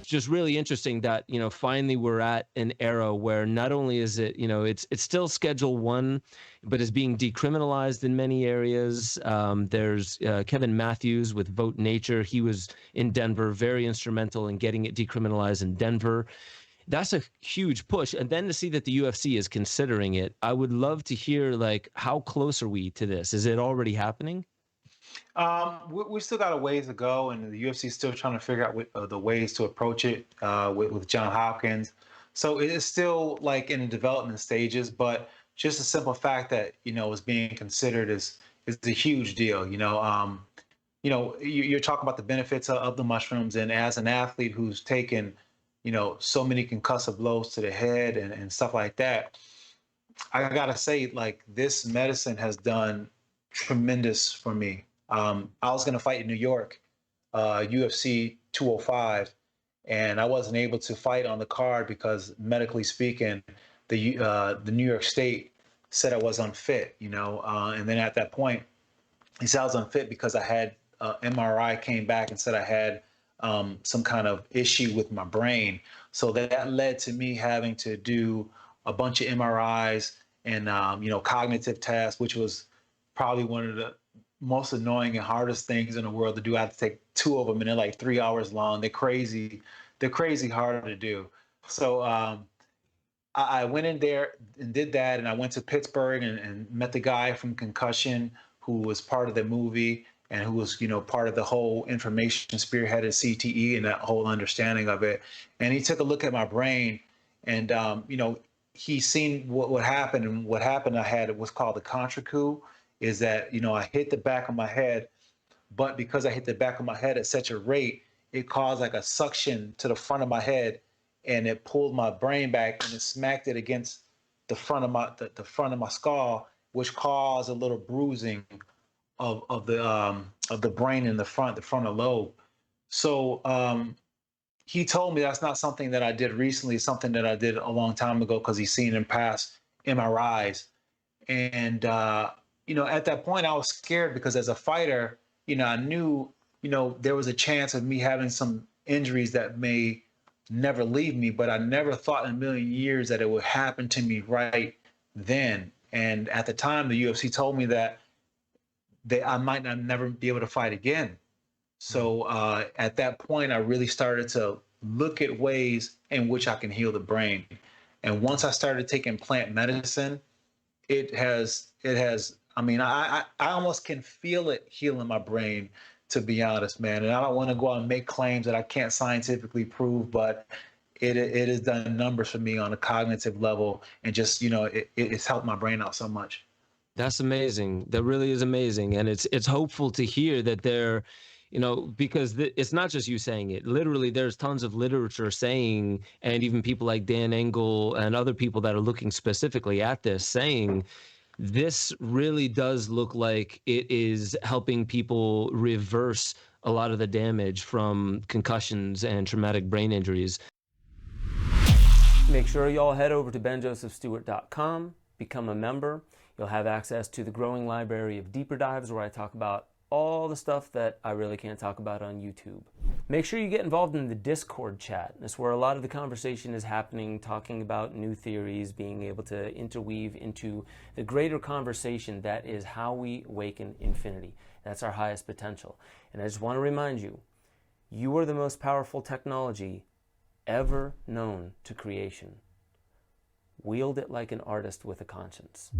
just really interesting that, finally we're at an era where not only is it, it's still Schedule 1, but is being decriminalized in many areas. There's Kevin Matthews with Vote Nature. He was in Denver, very instrumental in getting it decriminalized in Denver. That's a huge push. And then to see that the UFC is considering it, I would love to hear, like, how close are we to this? Is it already happening? We still got a ways to go, and the UFC is still trying to figure out the ways to approach it with John Hopkins. So it is still like in the development stages, but just the simple fact that it's being considered is a huge deal. You're talking about the benefits of the mushrooms, and as an athlete who's taken so many concussive blows to the head and stuff like that, I gotta say, like, this medicine has done tremendous for me. I was going to fight in New York, UFC 205, and I wasn't able to fight on the card because, medically speaking, the New York State said I was unfit. And then at that point, he said I was unfit because I had MRI came back and said I had some kind of issue with my brain. So that led to me having to do a bunch of MRIs and cognitive tests, which was probably one of the most annoying and hardest things in the world to do. I had to take 2 of them, and they're like 3 hours long. They're crazy hard to do. So I went in there and did that, and I went to Pittsburgh and met the guy from Concussion who was part of the movie and who was part of the whole information spearheaded CTE and that whole understanding of it. And he took a look at my brain, and he seen what happened, and what happened. I had what's called the contra coup. Is that, I hit the back of my head, but because I hit the back of my head at such a rate, it caused like a suction to the front of my head, and it pulled my brain back and it smacked it against the front of my skull, which caused a little bruising of the brain in the frontal lobe. So he told me that's not something that I did recently, it's something that I did a long time ago because he's seen in past MRIs. And at that point I was scared because as a fighter, I knew, there was a chance of me having some injuries that may never leave me, but I never thought in a million years that it would happen to me right then. And at the time, the UFC told me that I might not never be able to fight again. So at that point, I really started to look at ways in which I can heal the brain. And once I started taking plant medicine, it has, I almost can feel it healing my brain, to be honest, man. And I don't want to go out and make claims that I can't scientifically prove, but it has done numbers for me on a cognitive level, and just, it's helped my brain out so much. That's amazing. That really is amazing. And it's hopeful to hear that there, because it's not just you saying it. Literally, there's tons of literature saying, and even people like Dan Engel and other people that are looking specifically at this, saying this really does look like it is helping people reverse a lot of the damage from concussions and traumatic brain injuries. Make sure y'all head over to benjosephstewart.com, become a member. You'll have access to the growing library of deeper dives where I talk about all the stuff that I really can't talk about on YouTube. Make sure you get involved in the Discord chat. That's where a lot of the conversation is happening, talking about new theories, being able to interweave into the greater conversation that is how we awaken infinity. That's our highest potential. And I just want to remind you, you are the most powerful technology ever known to creation. Wield it like an artist with a conscience.